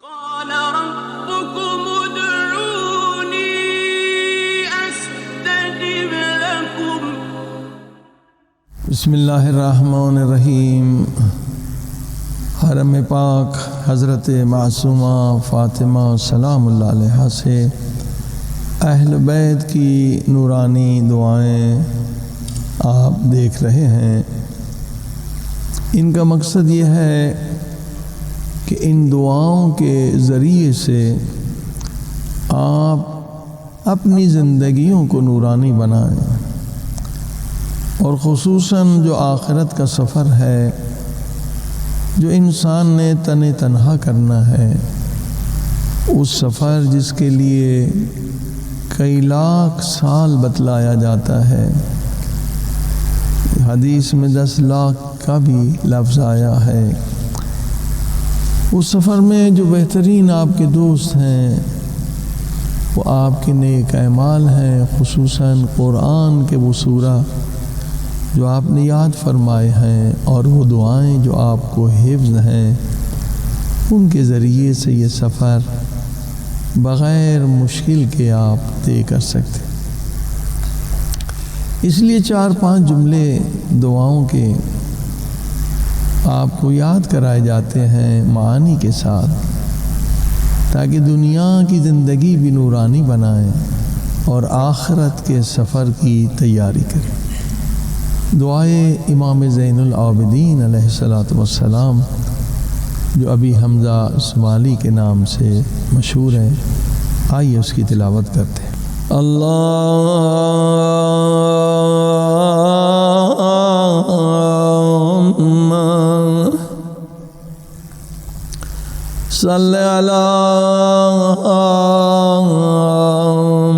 وقال ربكم ادعوني استجب لكم بسم اللہ الرحمن الرحیم۔ حرم پاک حضرت معصومہ فاطمہ سلام اللہ علیہا سے اہل بیت کی نورانی دعائیں آپ دیکھ رہے ہیں۔ ان کا مقصد یہ ہے کہ ان دعاؤں کے ذریعے سے آپ اپنی زندگیوں کو نورانی بنائیں، اور خصوصاً جو آخرت کا سفر ہے، جو انسان نے تنہا کرنا ہے، اس سفر جس کے لیے کئی لاکھ سال بتلایا جاتا ہے، حدیث میں 10 لاکھ کا بھی لفظ آیا ہے، اس سفر میں جو بہترین آپ کے دوست ہیں وہ آپ کے نیک اعمال ہیں، خصوصاً قرآن کے وہ سورہ جو آپ نے یاد فرمائے ہیں، اور وہ دعائیں جو آپ کو حفظ ہیں، ان کے ذریعے سے یہ سفر بغیر مشکل کے آپ طے کر سکتے۔ اس لیے 4-5 جملے دعاؤں کے آپ کو یاد کرائے جاتے ہیں معانی کے ساتھ، تاکہ دنیا کی زندگی بھی نورانی بنائیں اور آخرت کے سفر کی تیاری کریں۔ دعائے امام زین العابدین علیہ السلام جو ابی حمزہ اسماعیلی کے نام سے مشہور ہے، آئیے اس کی تلاوت کرتے ہیں۔ صلی علی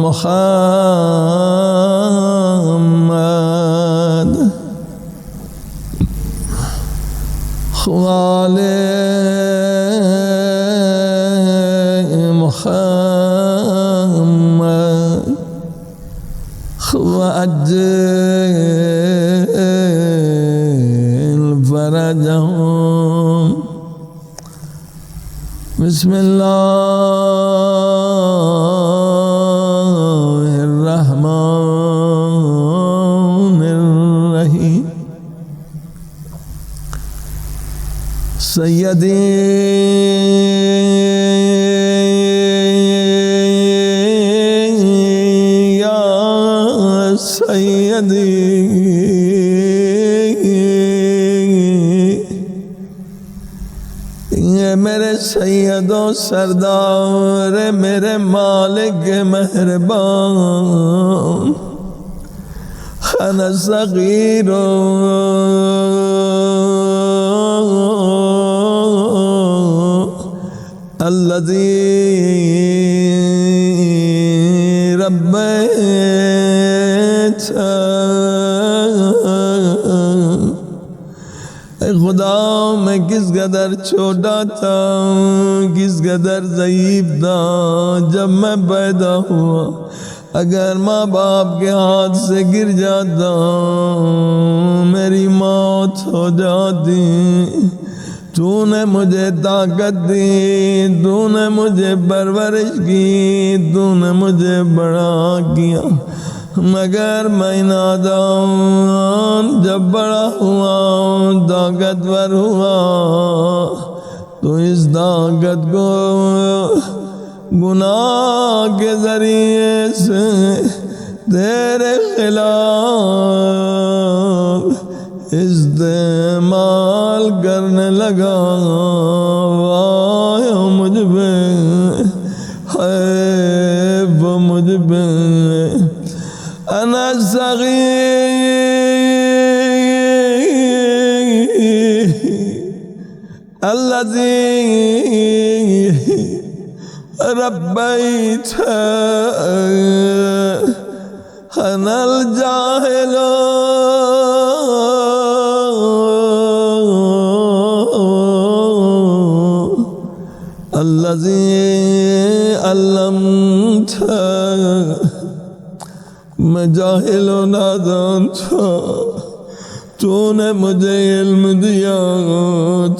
محمد وآل محمد وعجل فرجهم۔ بسم اللہ الرحمن الرحیم۔ سیدی یا سیدی، میرے سید و سردار، میرے مالک مہربان، انا صغیر الذی ربیت، خدا میں کس قدر چھوٹا تھا، کس قدر ضعیف تھا جب میں پیدا ہوا۔ اگر ماں باپ کے ہاتھ سے گر جاتا میری موت ہو جاتی۔ تو نے مجھے طاقت دی، تو نے مجھے پرورش کی، تو نے مجھے بڑا کیا، مگر میں نادان جب بڑا ہوا، طاقتور ہوا، تو اس طاقت کو گناہ کے ذریعے سے تیرے خلاف استعمال کرنے لگا۔ واہ مجھ پہ، حیف مجھ پہ، انا صغیر الذی ربیت، انا الجاہل الذی علمت، میں جاہل و نادان تھا، تو نے مجھے علم دیا،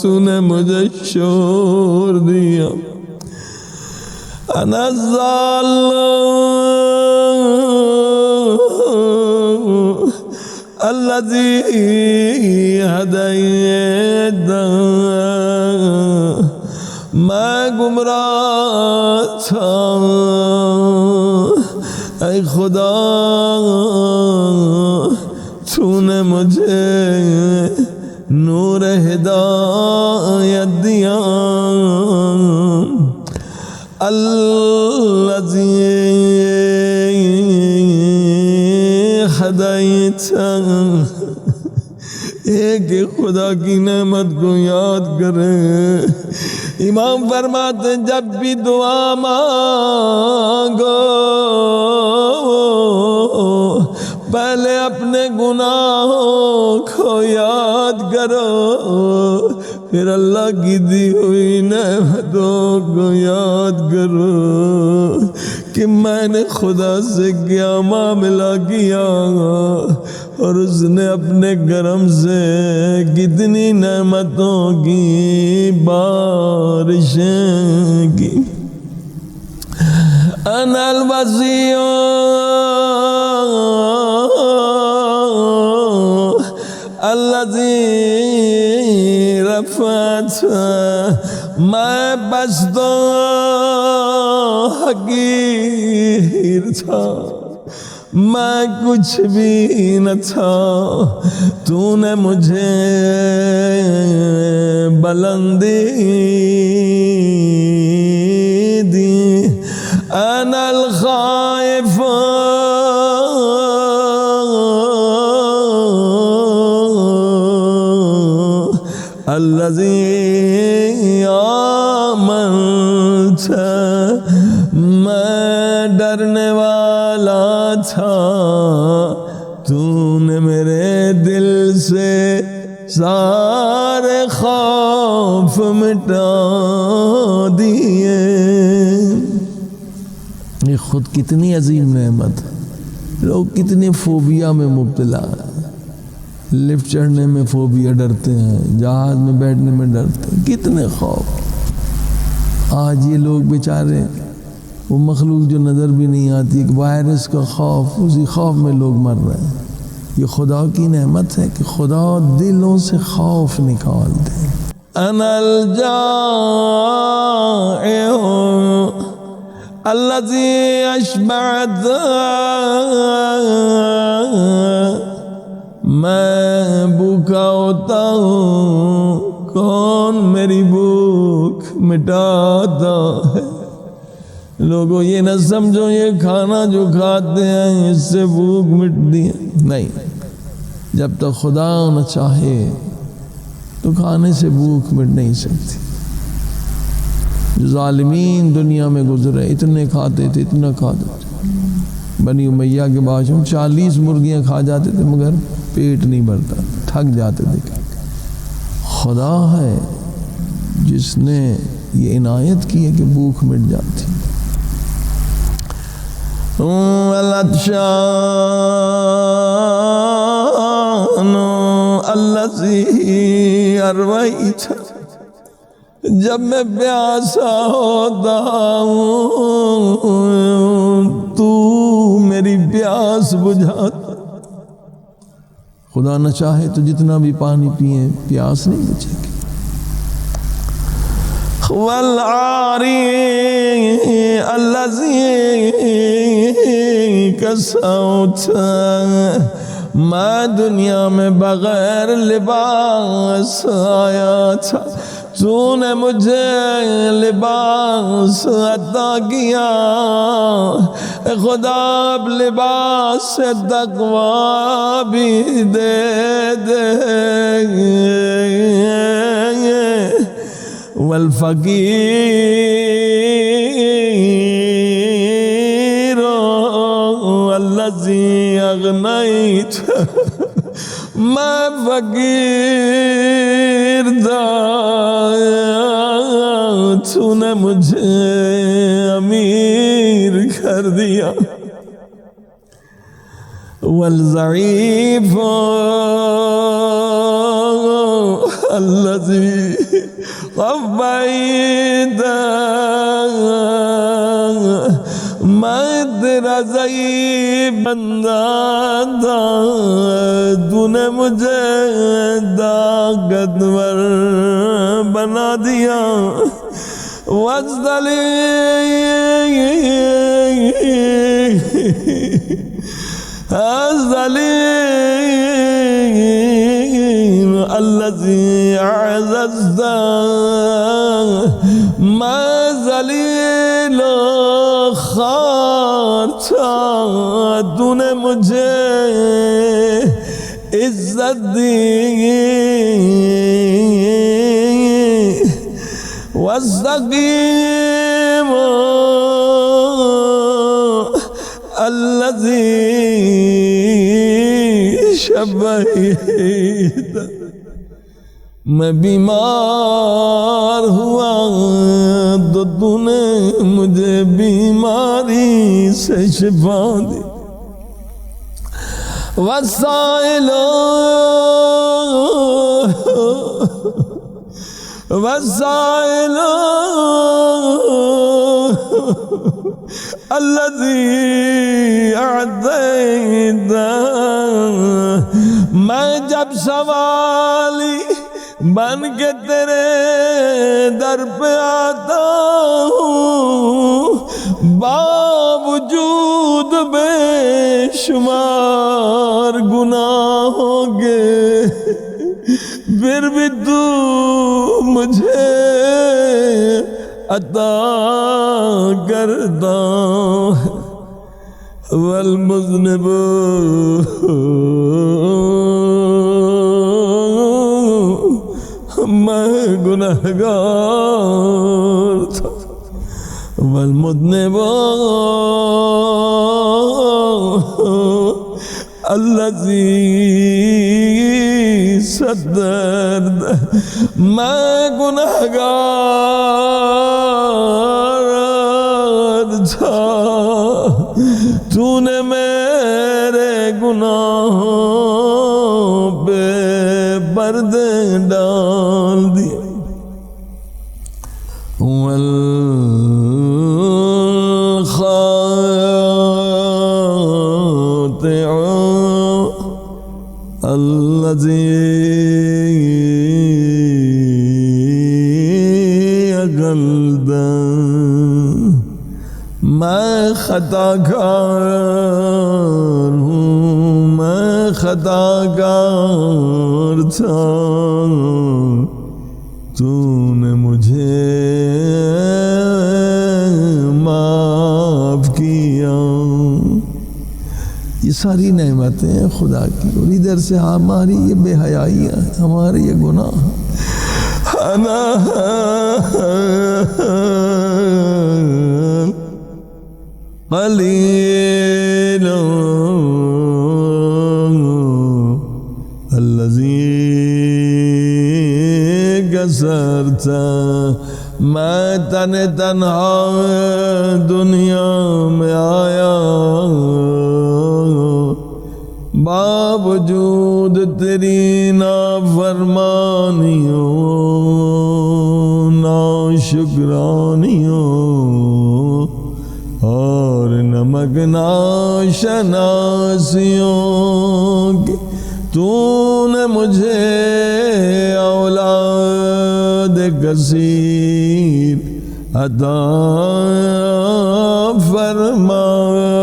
تو نے مجھے شعور دیا، انا الضال الذي هديت میں گمراہ تھا اے خدا تو نے مجھے نور ہدایت دیا الذی ہدایت ایک خدا کی نعمت کو یاد کرے امام فرماتے جب بھی دعا مانگو پہلے اپنے گناہوں کو یاد کرو پھر اللہ کی دی ہوئی نعمتوں کو یاد کرو کہ میں نے خدا سے کیا معاملہ کیا اور اس نے اپنے کرم سے کتنی نعمتوں کی بارشیں کی انا الوصی الذی رفعت میں پست حقیر تھا میں کچھ بھی نہ تھا تو نے مجھے بلندی دی انا الخائف الذی آمنت میں ڈرنے والا تھا تو نے میرے دل سے سارے خوف مٹا دیے یہ خود کتنی عظیم نعمت ہے لوگ کتنی فوبیا میں مبتلا ہیں لفٹ چڑھنے میں فوبیا ڈرتے ہیں جہاز میں بیٹھنے میں ڈرتے ہیں کتنے خوف آج یہ لوگ بیچارے وہ مخلوق جو نظر بھی نہیں آتی ایک وائرس کا خوف اسی خوف میں لوگ مر رہے ہیں یہ خدا کی نعمت ہے کہ خدا دلوں سے خوف نکال دے انا الجائع الذی اشبعت میں بھوکا ہوتا ہوں کون میری بھوک مٹاتا ہے لوگوں یہ نہ سمجھو یہ کھانا جو کھاتے ہیں اس سے بھوک مٹتی ہے نہیں جب تک خدا نہ چاہے تو کھانے سے بھوک مٹ نہیں سکتی جو ظالمین دنیا میں گزرے اتنے کھاتے تھے اتنا کھاتے تھے بنی امیہ کے بادشاہ 40 مرغیاں کھا جاتے تھے مگر پیٹ نہیں بھرتا تھک جاتے تھے خدا ہے جس نے یہ عنایت کی ہے کہ بھوک مٹ جاتی العطشان الذی ارویت جب میں پیاسا ہوتا ہوں تو میری پیاس بجھاتا خدا نہ چاہے تو جتنا بھی پانی پیئیں پیاس نہیں بچے گی والعاری الذی کسوت میں دنیا میں بغیر لباس آیا تھا تو نے مجھے لباس عطا کیا اے خدا اب لباس سے تقویٰ بھی دے دے والفقیر الذی اغنیت میں فقیر تھا تو نے مجھے امیر کر دیا والضعیف الذی قبیت ایسا ضعیف بندہ تھا، تو نے مجھے طاقتور بنا دیا. الظلیم الذی اعززت، میں ذلیل خوار تھا، تو نے مجھے عزت دی. واستقیم الذی شفیت، میں بیمار ہوا تو تو نے مجھے بیماری سے شفا دی. وسائل وسائل الذی اعطیت، میں جب سوالی بن کے تیرے در پہ آتا ہوں، باوجود بے شمار گناہوں کے، پھر بھی تو مجھے عطا کرتا. والمذنب میں گنہگار تھا. والمذنب الذی صدرت، میں گنہگار تھا، تو نے میرے گناہوں پہ پردے ڈال دیے. والخاطئ الذی اغلظ، میں خطا کار ہوں، میں خطا کار تھا، تو نے مجھے معاف کیا. یہ ساری نعمتیں ہیں خدا کی، اور ادھر سے ہماری یہ بے حیائی ہے، ہمارے یہ گناہ. انا قلیل الذی کسرت، میں تنہا دنیا میں آیا، باوجود تیری نافرمانیوں ناشکرانیوں اور نمک ناشناسیوں کی، تو نے مجھے اولاد کثیر عطا فرمائی.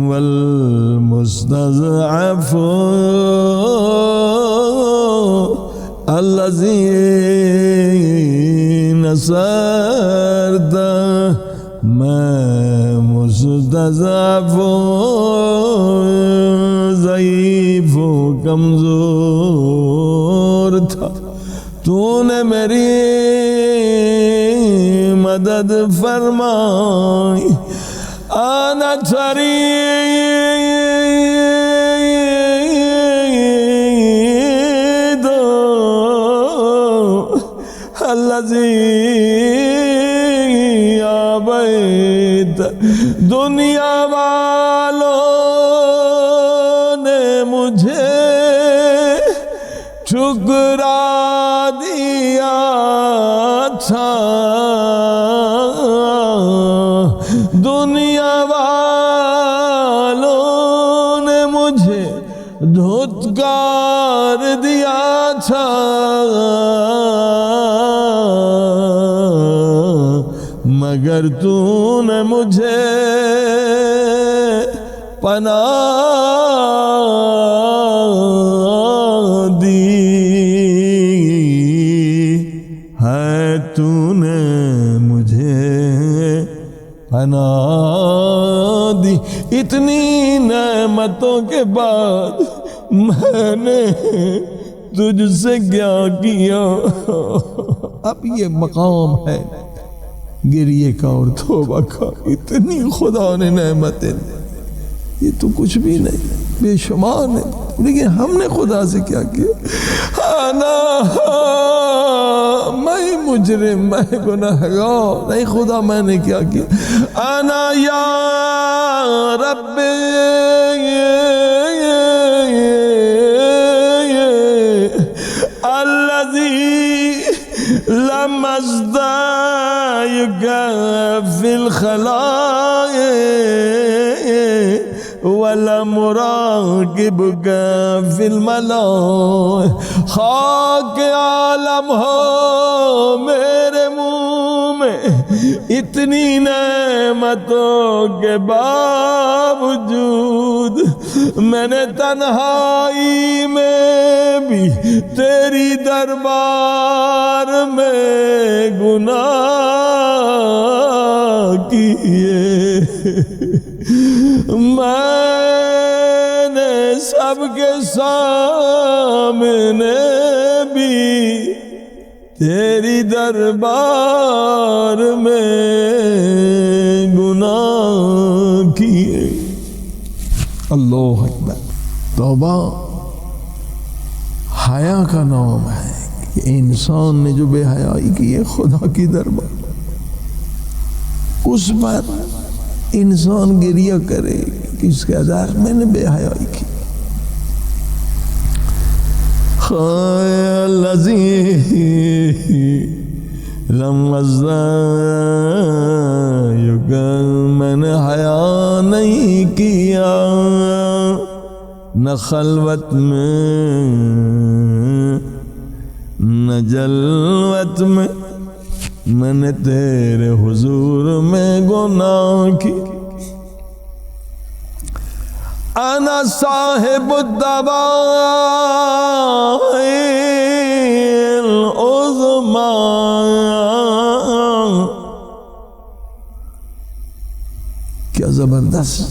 والمستضعف الذی نصرت، میں مستضعف ضعیف و کمزور تھا، تو نے میری مدد فرمائی. انا ترید الذی آبیت، دنیا والوں نے مجھے ٹھکرا دیا تھا، دنیا والوں اگر تو نے مجھے پناہ دی ہے، تو نے مجھے پناہ دی، اتنی نعمتوں کے بعد میں نے تجھ سے کیا کیا؟ اب یہ مقام ہے گریے کا اور توبہ کا، اتنی خدا نے نعمتیں دی، یہ تو کچھ بھی نہیں، بے شمار ہے، لیکن ہم نے خدا سے کیا کیا؟ انا میں مجرم، میں گناہگار، نہیں خدا میں نے کیا کیا؟ انا یا رب لم ازدائك في الخلائق ولم اراقبك في الملائق، خاک عالم ہو میرے منہ میں، اتنی نعمتوں کے باوجود میں نے تنہائی میں بھی تیری دربار میں گناہ کیے، میں نے سب کے سامنے بھی تیری دربار میں گناہ کیے۔ اللہ اکبر۔ توبہ حیا کا نام ہے کہ انسان نے جو بے حیائی کی ہے خدا کی دربار، اس پر انسان گریہ کرے کہ اس کے عذاب میں نے بے حیائی کی۔ الذی لم ازدائک، میں نے حیا نہیں کیا، نہ خلوت میں نہ جلوت میں، میں نے تیرے حضور میں گناہ کی۔ انا صاحب الدواء العظمى، کیا زبردست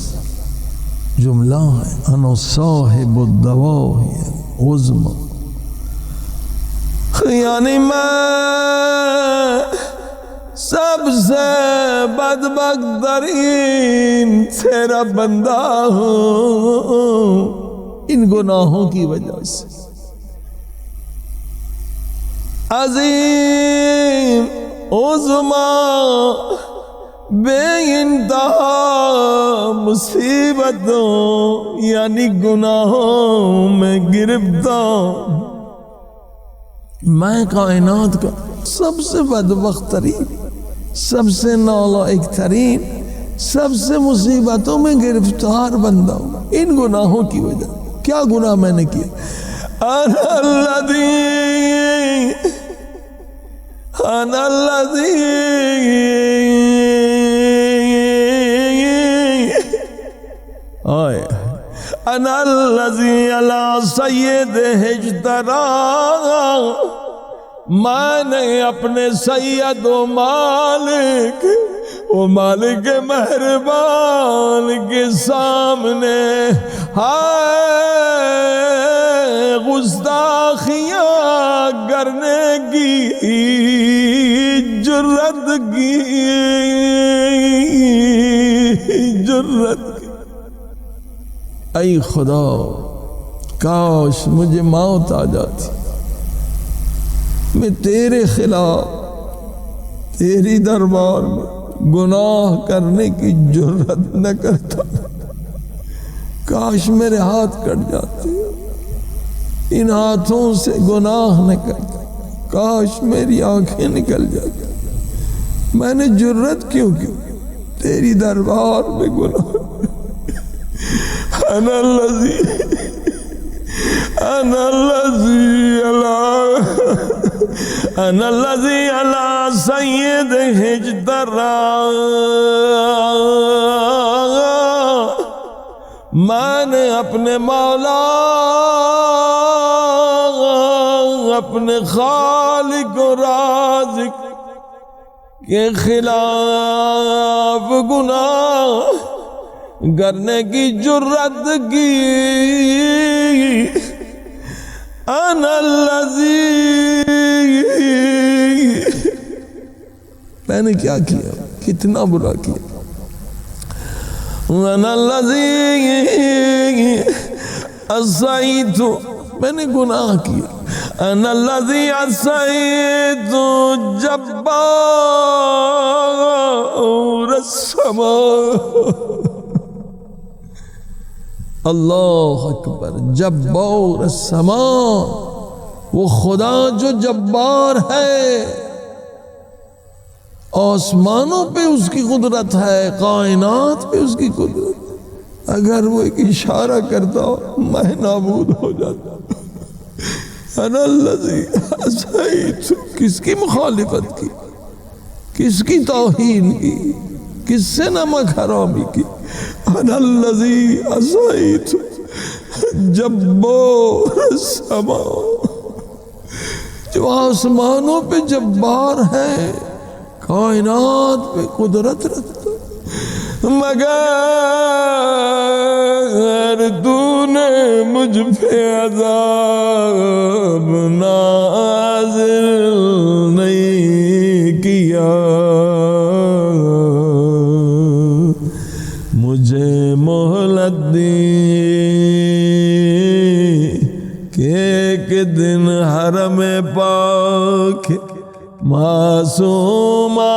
جملہ ہے، انا صاحب الدواء العظمى، یعنی میں سب سے بدبخت ترین تیرا بندہ ہوں ان گناہوں کی وجہ سے۔ عظیم عظمیٰ بے انتہا مصیبتوں یعنی گناہوں میں گرفتار، میں کائنات کا سب سے بدبخت ترین، سب سے نالائق ترین، سب سے مصیبتوں میں گرفتار بندہ ہوں ان گناہوں کی وجہ۔ کیا گناہ میں نے کیا؟ انا الذی انا الذی علی سید اجترا، میں نے اپنے سید و مالک مہربان کے سامنے گستاخیاں کرنے کی جرت کی۔ اے خدا، کاش مجھے موت آ جاتی، میں تیرے خلاف تیری دربار میں گناہ کرنے کی جرت نہ کرتا، کاش میرے ہاتھ کٹ جاتے، ان ہاتھوں سے گناہ نہ کرتا، کاش میری آنکھیں نکل جاتی، میں نے جرت کیوں کی تیری دربار میں گناہ؟ انا الذی انا الذی علی سید اجترا، میں نے اپنے مولا اپنے خالق و رازق کے خلاف گناہ کرنے کی جرت کی۔ انا الذی، میں نے کیا کیا، کتنا برا کیا۔ انا الذی عصیت، میں نے گناہ کیا۔ انا الذی عصیت جبار السماء، اللہ اکبر، جبار السماء، وہ خدا جو جبار ہے، آسمانوں پہ اس کی قدرت ہے، کائنات پہ اس کی قدرت، اگر وہ ایک اشارہ کرتا میں نابود ہو جاتا۔ انا الذی عصیت، کس کی مخالفت کی، کس کی توہین کی، کس سے نمک حرامی کی؟ انا الذی عصیت جبار السماء، جو آسمانوں پہ جبار ہے، کائنات پہ قدرت رکھتا، مگر تو نے مجھ پہ عذاب نازل نہیں کیا، مجھے مہلت دی کہ ایک دن حرم پاک معصومہ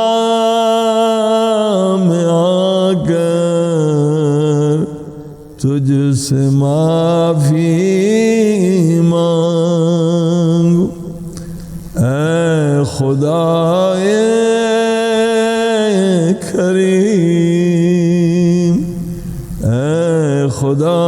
میں آ کر تجھ سے معافی مانگو۔ اے خدائے کریم، اے خدا